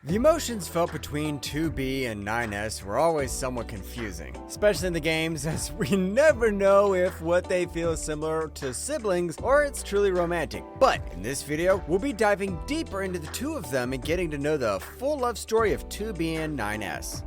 The emotions felt between 2B and 9S were always somewhat confusing, especially in the games, as we never know if what they feel is similar to siblings or it's truly romantic. But in this video, we'll be diving deeper into the two of them and getting to know the full love story of 2B and 9S.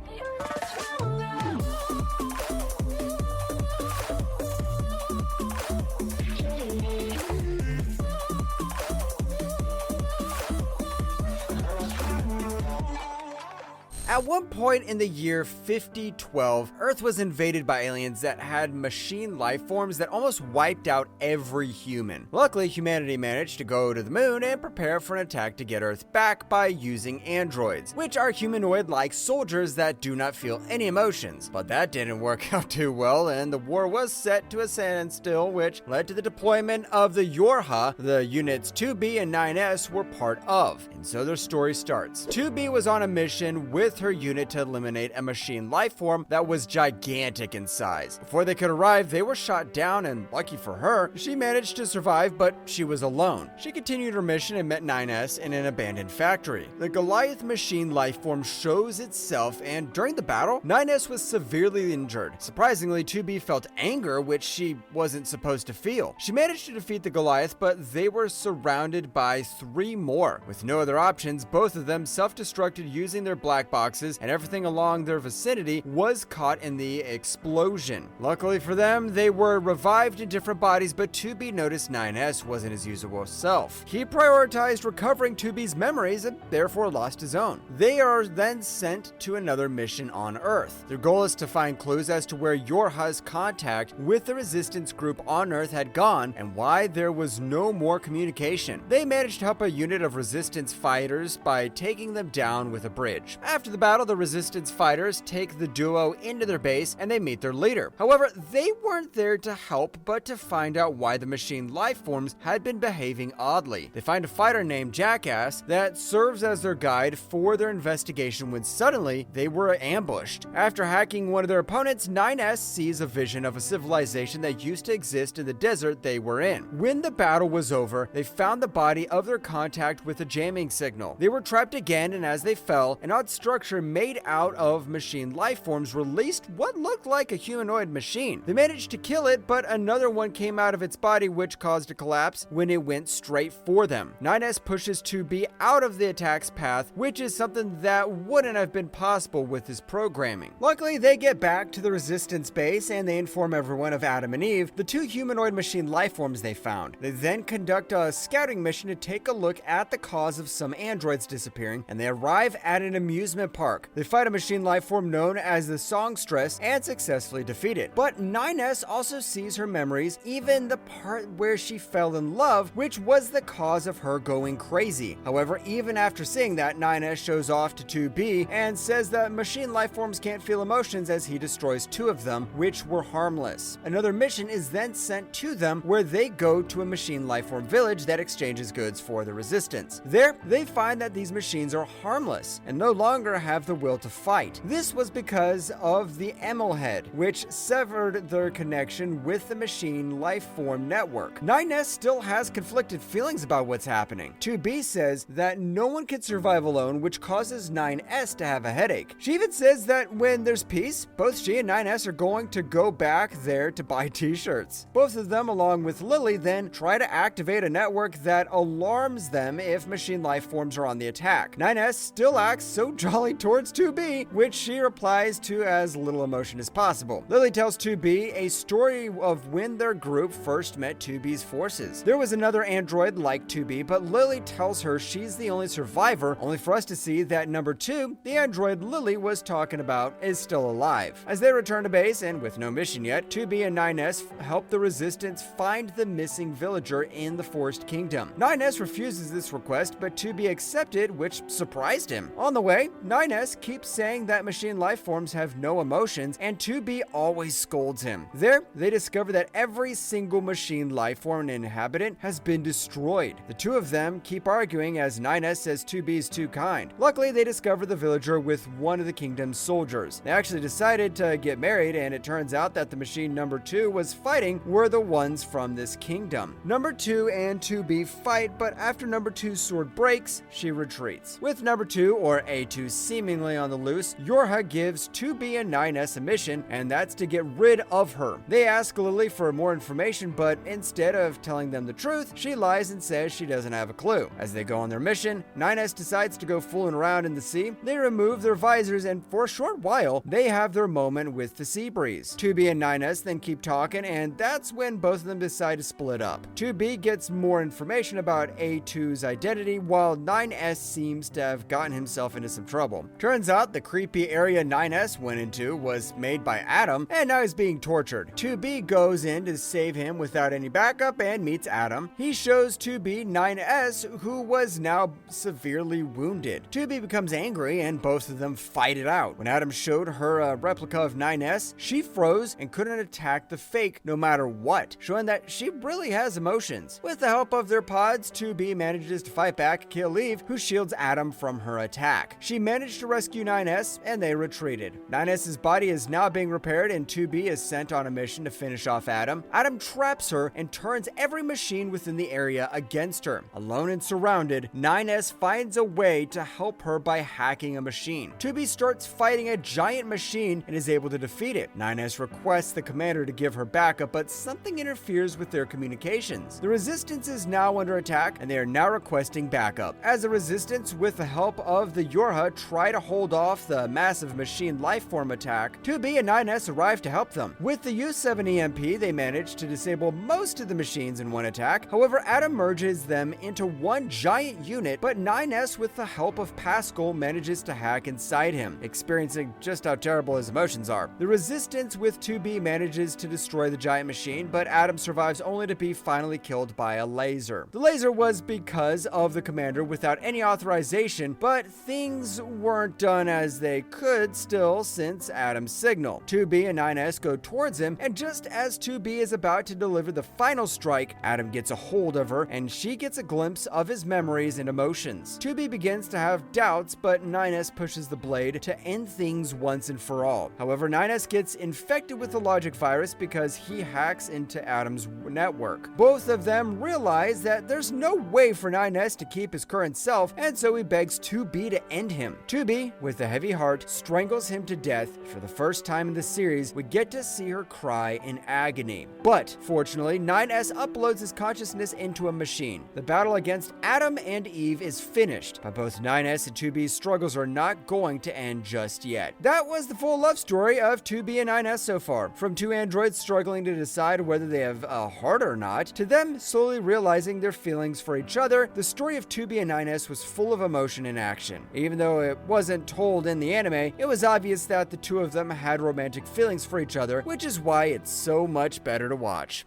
At one point in the year 5012, Earth was invaded by aliens that had machine life forms that almost wiped out every human. Luckily, humanity managed to go to the moon and prepare for an attack to get Earth back by using androids, which are humanoid-like soldiers that do not feel any emotions. But that didn't work out too well, and the war was set to a standstill, which led to the deployment of the Yorha, the units 2B and 9S were part of. And so their story starts. 2B was on a mission with her unit to eliminate a machine life form that was gigantic in size. Before they could arrive, they were shot down, and lucky for her, she managed to survive, but she was alone. She continued her mission and met 9S in an abandoned factory. The Goliath machine life form shows itself, and during the battle, 9S was severely injured. Surprisingly, 2B felt anger, which she wasn't supposed to feel. She managed to defeat the Goliath, but they were surrounded by 3 more. With no other options, both of them self-destructed using their black boxes, and everything along their vicinity was caught in the explosion. Luckily for them, they were revived in different bodies, but 2B noticed 9S wasn't his usual self. He prioritized recovering 2B's memories and therefore lost his own. They are then sent to another mission on Earth. Their goal is to find clues as to where Yorha's contact with the resistance group on Earth had gone and why there was no more communication. They managed to help a unit of resistance fighters by taking them down with a bridge. After the battle, the resistance fighters take the duo into their base and they meet their leader. However, they weren't there to help, but to find out why the machine life forms had been behaving oddly. They find a fighter named Jackass that serves as their guide for their investigation when suddenly they were ambushed. After hacking one of their opponents, 9S sees a vision of a civilization that used to exist in the desert they were in. When the battle was over, they found the body of their contact with a jamming signal. They were trapped again, and as they fell, an odd structure made out of machine life forms released what looked like a humanoid machine. They managed to kill it, but another one came out of its body, which caused a collapse when it went straight for them. 9S pushes 2B out of the attack's path, which is something that wouldn't have been possible with his programming. Luckily, they get back to the resistance base and they inform everyone of Adam and Eve, the 2 humanoid machine life forms they found. They then conduct a scouting mission to take a look at the cause of some androids disappearing, and they arrive at an amusement park. They fight a machine life form known as the Songstress and successfully defeat it. But 9S also sees her memories, even the part where she fell in love, which was the cause of her going crazy. However, even after seeing that, 9S shows off to 2B and says that machine life forms can't feel emotions as he destroys 2 of them, which were harmless. Another mission is then sent to them where they go to a machine life form village that exchanges goods for the resistance. There, they find that these machines are harmless and no longer have the will to fight. This was because of the Emelhead, which severed their connection with the machine life form network. 9S still has conflicted feelings about what's happening. 2B says that no one can survive alone, which causes 9S to have a headache. She even says that when there's peace, both she and 9S are going to go back there to buy t-shirts. Both of them, along with Lily, then try to activate a network that alarms them if machine life forms are on the attack. 9S still acts so jolly towards 2B, which she replies to as little emotion as possible. Lily tells 2B a story of when their group first met 2B's forces. There was another android like 2B, but Lily tells her she's the only survivor, only for us to see that number 2, the android Lily was talking about, is still alive. As they return to base, and with no mission yet, 2B and 9S help the resistance find the missing villager in the Forest Kingdom. 9S refuses this request, but 2B accepted, which surprised him. On the way, 9 9S keeps saying that machine life forms have no emotions, and 2B always scolds him. There, they discover that every single machine life form and inhabitant has been destroyed. The two of them keep arguing as 9S says 2B is too kind. Luckily, they discover the villager with one of the kingdom's soldiers. They actually decided to get married, and it turns out that the machine number 2 was fighting were the ones from this kingdom. Number 2 and 2B fight, but after number 2's sword breaks, she retreats. With number 2, or A2, seemingly on the loose, Yorha gives 2B and 9S a mission, and that's to get rid of her. They ask Lily for more information, but instead of telling them the truth, she lies and says she doesn't have a clue. As they go on their mission, 9S decides to go fooling around in the sea. They remove their visors, and for a short while, they have their moment with the sea breeze. 2B and 9S then keep talking, and that's when both of them decide to split up. 2B gets more information about A2's identity, while 9S seems to have gotten himself into some trouble. Turns out the creepy area 9S went into was made by Adam, and now he's being tortured. 2B goes in to save him without any backup and meets Adam. He shows 2B 9S, who was now severely wounded. 2B becomes angry, and both of them fight it out. When Adam showed her a replica of 9S, she froze and couldn't attack the fake no matter what, showing that she really has emotions. With the help of their pods, 2B manages to fight back, kill Eve, who shields Adam from her attack. She managed to rescue 9S, and they retreated. 9S's body is now being repaired, and 2B is sent on a mission to finish off Adam. Adam traps her and turns every machine within the area against her. Alone and surrounded, 9S finds a way to help her by hacking a machine. 2B starts fighting a giant machine and is able to defeat it. 9S requests the commander to give her backup, but something interferes with their communications. The Resistance is now under attack, and they are now requesting backup. As the Resistance, with the help of the Yorha, try to hold off the massive machine lifeform attack, 2B and 9S arrive to help them. With the U-7 EMP, they manage to disable most of the machines in one attack. However, Adam merges them into one giant unit, but 9S, with the help of Pascal, manages to hack inside him, experiencing just how terrible his emotions are. The Resistance with 2B manages to destroy the giant machine, but Adam survives only to be finally killed by a laser. The laser was because of the commander without any authorization, but things weren't done as they could still since Adam's signal. 2B and 9S go towards him, and just as 2B is about to deliver the final strike, Adam gets a hold of her, and she gets a glimpse of his memories and emotions. 2B begins to have doubts, but 9S pushes the blade to end things once and for all. However, 9S gets infected with the logic virus because he hacks into Adam's network. Both of them realize that there's no way for 9S to keep his current self, and so he begs 2B to end him. 2B, with a heavy heart, strangles him to death. For the first time in the series, we get to see her cry in agony. But, fortunately, 9S uploads his consciousness into a machine. The battle against Adam and Eve is finished, but both 9S and 2B's struggles are not going to end just yet. That was the full love story of 2B and 9S so far. From two androids struggling to decide whether they have a heart or not, to them slowly realizing their feelings for each other, the story of 2B and 9S was full of emotion and action. Even though it wasn't told in the anime, it was obvious that the two of them had romantic feelings for each other, which is why it's so much better to watch.